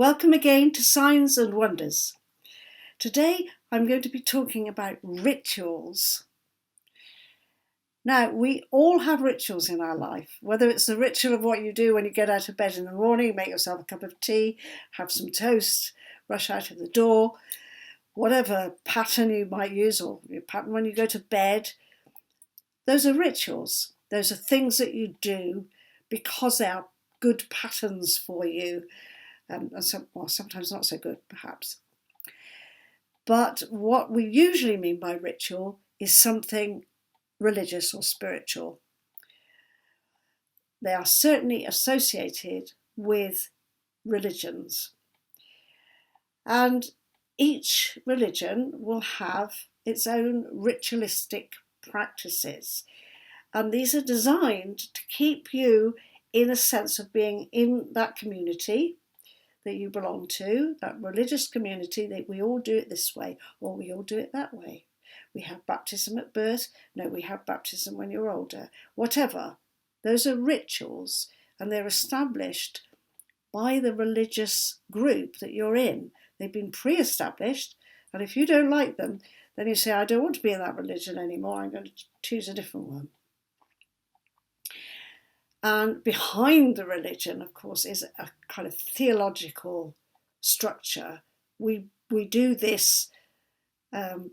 Welcome again to Signs and Wonders. Today I'm going to be talking about rituals. Now, we all have rituals in our life, whether it's the ritual of what you do when you get out of bed in the morning, make yourself a cup of tea, have some toast, rush out of the door, whatever pattern you might use, or your pattern when you go to bed. Those are rituals. Those are things that you do because they are good patterns for you. And sometimes not so good, perhaps. But what we usually mean by ritual is something religious or spiritual. They are certainly associated with religions. And each religion will have its own ritualistic practices. And these are designed to keep you in a sense of being in that community that you belong to, that religious community, that we all do it this way, or we all do it that way. We have baptism at birth, no, we have baptism when you're older, whatever. Those are rituals, and they're established by the religious group that you're in. They've been pre-established, and if you don't like them, then you say, I don't want to be in that religion anymore, I'm going to choose a different one. And behind the religion, of course, is a kind of theological structure. We do this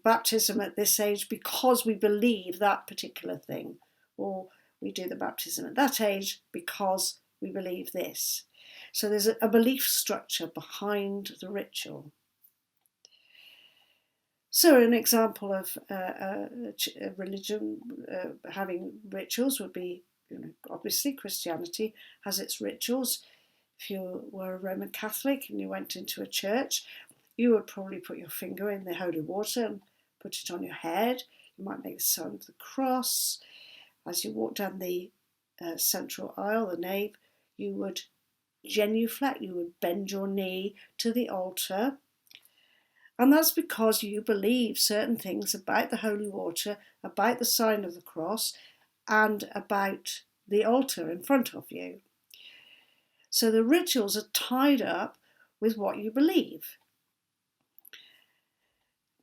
baptism at this age because we believe that particular thing, or we do the baptism at that age because we believe this. So there's a belief structure behind the ritual. So an example of a religion having rituals would be, obviously Christianity has its rituals. If you were a Roman Catholic and you went into a church, you would probably put your finger in the holy water and put it on your head. You might make the sign of the cross. As you walk down the central aisle, the nave, you would genuflect, you would bend your knee to the altar. And that's because you believe certain things about the holy water, about the sign of the cross, and about the altar in front of you. So the rituals are tied up with what you believe.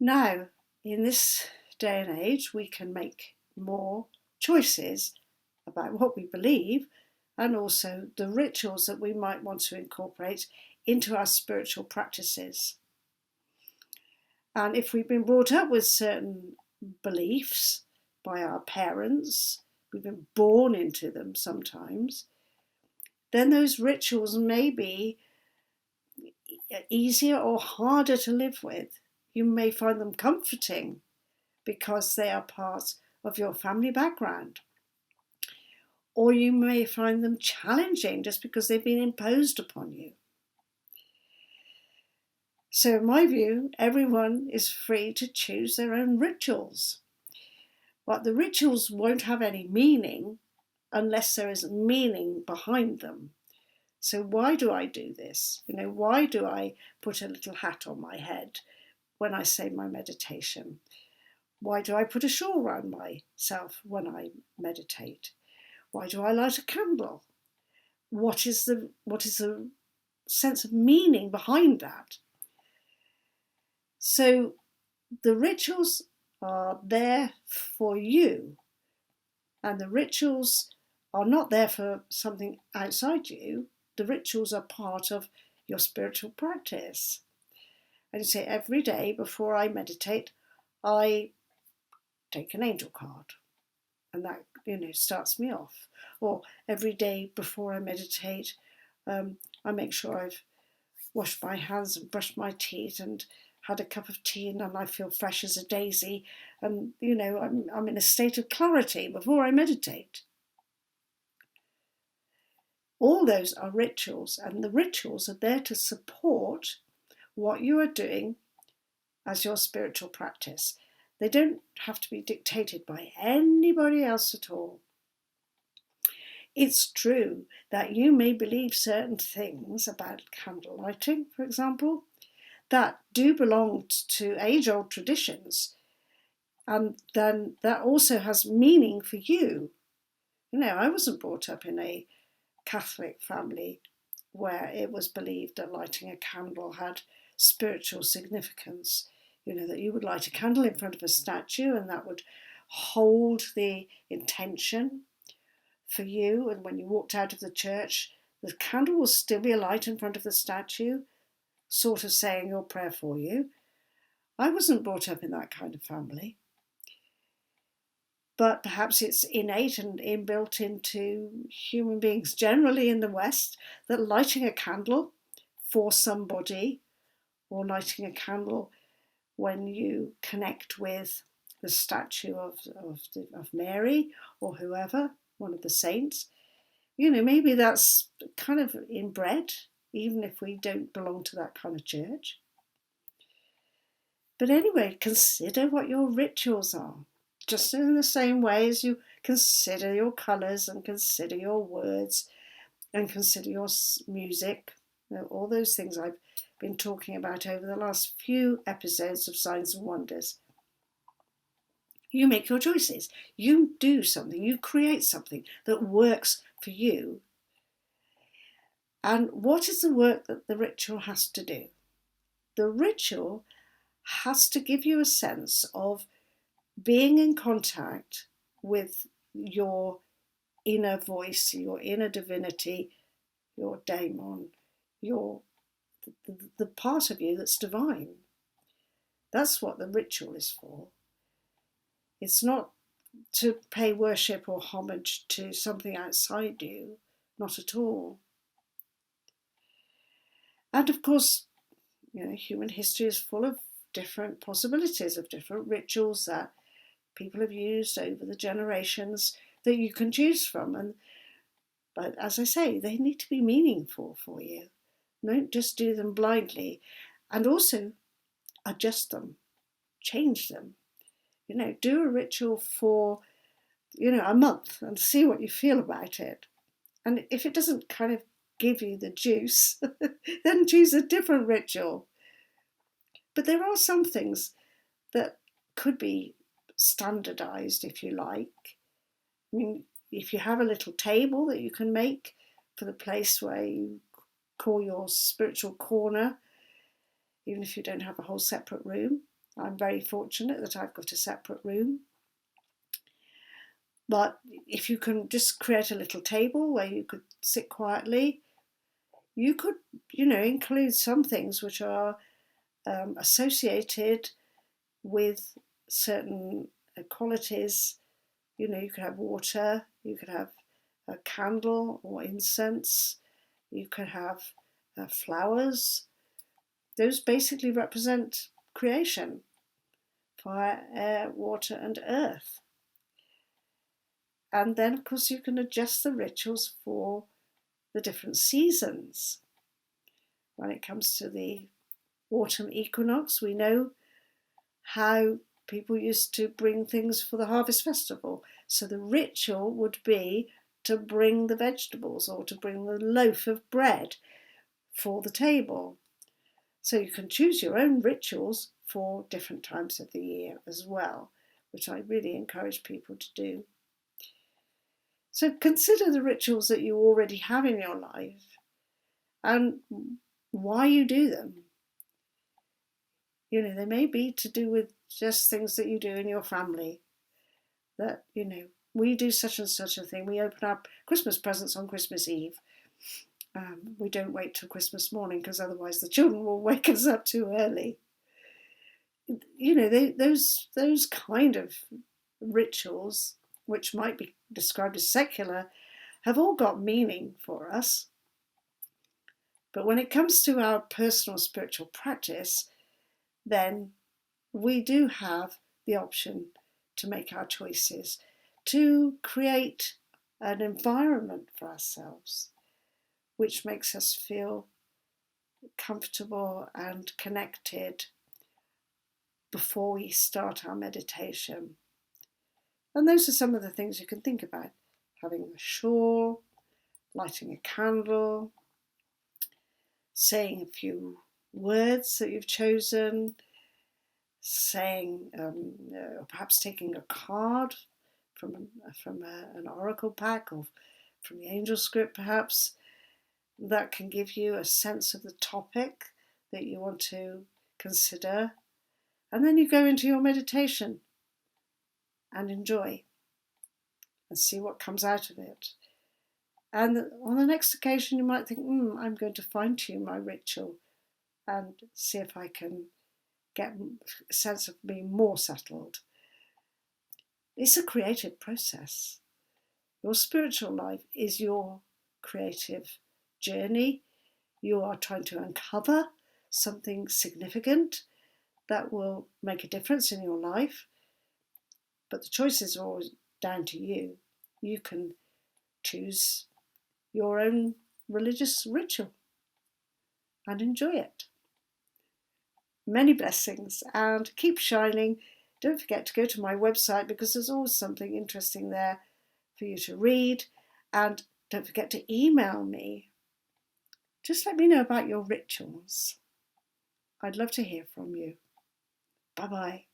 Now, in this day and age, we can make more choices about what we believe and also the rituals that we might want to incorporate into our spiritual practices. And if we've been brought up with certain beliefs by our parents, we've been born into them sometimes, then those rituals may be easier or harder to live with. You may find them comforting because they are part of your family background. Or you may find them challenging just because they've been imposed upon you. So in my view, everyone is free to choose their own rituals. But the rituals won't have any meaning unless there is meaning behind them. So why do I do this? Why do I put a little hat on my head when I say my meditation? Why do I put a shawl around myself when I meditate? Why do I light a candle? What is the sense of meaning behind that? So the rituals are there for you, and the rituals are not there for something outside you. The rituals are part of your spiritual practice. And you say, every day before I meditate, I take an angel card, and that starts me off. Or every day before I meditate, I make sure I've washed my hands and brushed my teeth and had a cup of tea, and I feel fresh as a daisy, and I'm in a state of clarity before I meditate. All those are rituals, and the rituals are there to support what you are doing as your spiritual practice. They don't have to be dictated by anybody else at all. It's true that you may believe certain things about candle lighting, for example, that do belong to age-old traditions, and then that also has meaning for you. I wasn't brought up in a Catholic family where it was believed that lighting a candle had spiritual significance. That you would light a candle in front of a statue and that would hold the intention for you. And when you walked out of the church, the candle will still be alight in front of the statue, sort of saying your prayer for you. I wasn't brought up in that kind of family. But perhaps it's innate and inbuilt into human beings generally in the West that lighting a candle for somebody, or lighting a candle when you connect with the statue of Mary or whoever, one of the saints, maybe that's kind of inbred, even if we don't belong to that kind of church. But anyway, consider what your rituals are. Just in the same way as you consider your colours and consider your words and consider your music, all those things I've been talking about over the last few episodes of Signs and Wonders. You make your choices. You do something. You create something that works for you. And what is the work that the ritual has to do? The ritual has to give you a sense of being in contact with your inner voice, your inner divinity, your daemon, the part of you that's divine. That's what the ritual is for. It's not to pay worship or homage to something outside you, not at all. And of course, human history is full of different possibilities, of different rituals that people have used over the generations that you can choose from. But as I say, they need to be meaningful for you. Don't just do them blindly, and also adjust them, change them. Do a ritual for, a month and see what you feel about it. And if it doesn't kind of give you the juice, then choose a different ritual. But there are some things that could be standardized, if you like. I mean, if you have a little table that you can make for the place where you call your spiritual corner, even if you don't have a whole separate room. I'm very fortunate that I've got a separate room. But if you can just create a little table where you could sit quietly, you could, include some things which are associated with certain qualities. You could have water, you could have a candle or incense, you could have flowers. Those basically represent creation: fire, air, water, and earth. And then, of course, you can adjust the rituals for the different seasons. When it comes to the autumn equinox, we know how people used to bring things for the harvest festival. So the ritual would be to bring the vegetables or to bring the loaf of bread for the table. So you can choose your own rituals for different times of the year as well, which I really encourage people to do. So consider the rituals that you already have in your life and why you do them. They may be to do with just things that you do in your family. That, we do such and such a thing. We open up Christmas presents on Christmas Eve. We don't wait till Christmas morning because otherwise the children will wake us up too early. Those kind of rituals, which might be described as secular, have all got meaning for us. But when it comes to our personal spiritual practice, then we do have the option to make our choices, to create an environment for ourselves which makes us feel comfortable and connected before we start our meditation. And those are some of the things you can think about: having a shawl, lighting a candle, saying a few words that you've chosen, saying, perhaps taking a card from an oracle pack or from the angel script perhaps, that can give you a sense of the topic that you want to consider. And then you go into your meditation and enjoy and see what comes out of it. And on the next occasion, you might think, I'm going to fine tune my ritual and see if I can get a sense of being more settled. It's a creative process. Your spiritual life is your creative journey. You are trying to uncover something significant that will make a difference in your life. But the choices are always down to you. You can choose your own religious ritual and enjoy it. Many blessings and keep shining. Don't forget to go to my website because there's always something interesting there for you to read. And don't forget to email me. Just let me know about your rituals. I'd love to hear from you. Bye-bye.